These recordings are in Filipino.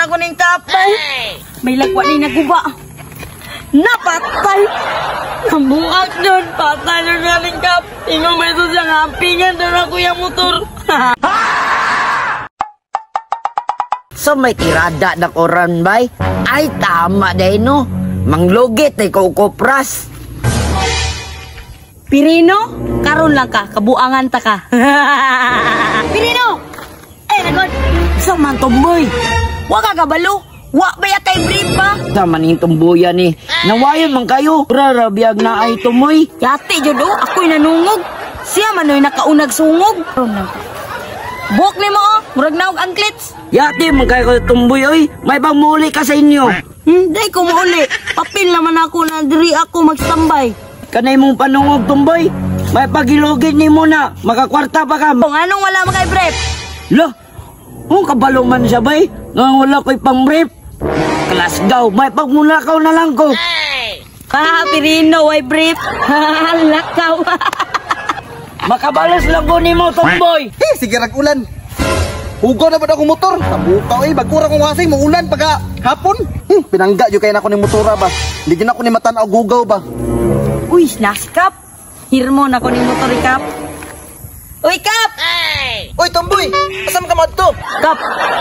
rabayan ako ning kapay. May lagwa ni naguba. Napatay! Nabuak doon! Patay doon nga ning kap! Ingo may susya nga ampingan doon ako yung motor! So may tirada na koran bay? Ay tama day no! Manglugit ay kukupras! Pirino, karon lang ka, kabuangan ta ka. Pirino! Nagod! Sa man tomboy! Wa ka kabalo! Wa ba ya kay brief pa? Sa maning tumbuyan ni. Nawayon man kayo. Rarabiyag na ay tumoy. Yati jud ako'y nanungog. Siya manoy nakaunag sungog. Buhok ni mo murag naog anklets. Yati man kayo tumboy oy. May pangmuli ka sa inyo. Day ko mauli. Papil naman ako na diri ako magstambay. Kanay mong panungog tumboy. May pagilugin ni mo na. Makakwarta pa ka. Kung anong wala mo kay brief? Lo, kung kabalo man siya bay. Nga wala ko'y pang brief. Klasgaw, may pagmulakaw na lang ko. Pirino, way brief. Lakaw. Makabalos lang ko ni mo, tomboy. Sige rag-ulan. Hugo na ba akong motor? Nabukaw bagkura kong wasing, maulan pagka hapon. Pinangga yung kayo na ako ni motora ba? Ligin ako ni matan o gugaw ba? Uy, naskap. Hirmo na ko ni motor, Kap. Uy, Kap! Uy, tomboy! Asam ka madto? Kap,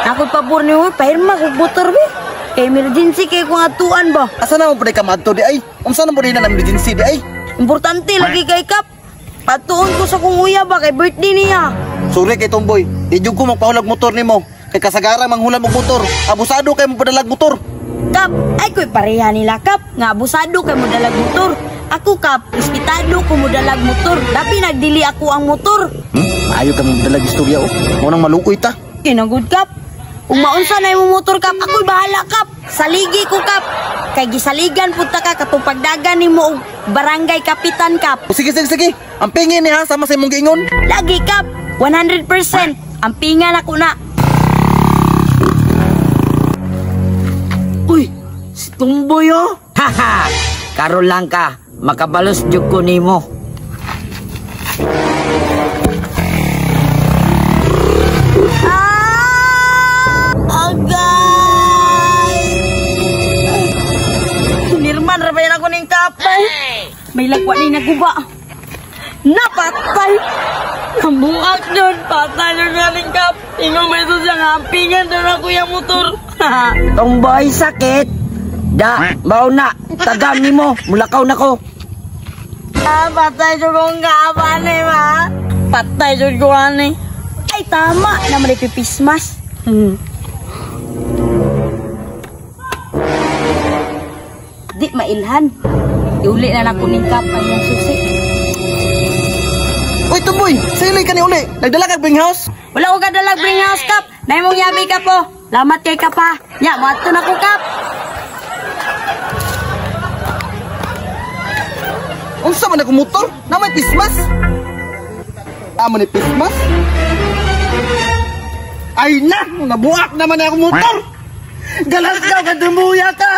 ako pabor ni Uy, pahirma kong motor, be. Kay emergency kay kung atuan ba? Asa naman po ka madto di ay? Umsa na po rin na emergency di ay? Importante lagi kay Kap. Patuon ko sa kong uya ba kay birthday niya. Sorry kay tomboy, idyo ko magpahulag motor nimo. Kay kasagara manghulam og motor. Abusado kay mo padalag motor. Kap, ay ko'y pareha nila, Kap. Nga abusado kay mo dalag motor. Ako, Kap, ispitado ko mo dalag motor. Dapi nagdili ako ang motor. Ayaw ka mo dalag istorya o. Munang malukoy ta. Kinagod, Kap. Kung maunsa na yung motor, Kap, ako'y bahala, Kap. Saligi ko, Kap. Kay gisaligan punta ka katong pagdagan ni mo barangay kapitan, Kap. O, sige. Ang pingin ni ha, sama sa imong giingon. Lagi, Kap. 100%. Ang pingan ako na. Uy, si Tumboy oh. Haha, karon lang ka. Makabalos jud ko nimo. Nirman rabayan ako ning kapay. May lagwa ni naguba. Napatay. Nabuak doon. Patay doon nga ning kap. Ingo may susya nga ampingan doon ako yung motor. Tumboy sakit. Da, mau na. Tagam nimo, mulakaw na ko. Patay doon kong kapan eh, ma. Patay doon ko ani. Ay, tama. Naman ipipismas. Di mailhan. Iuli na lang kuning kap ay yung susi. Uy, Tumboy! Silay ka ni uli! Nagdala ka bring house? Wala ko kadalag bring house, Kap. Nay mong yabi ka po. Lamat kay Kap, ha. Ya, mato na ko, Kap. Unsa man ako motor? Na may pismas? Amo ni pismas? Ay na! Nabuak naman ako motor! Galas ka, kadumuya ka!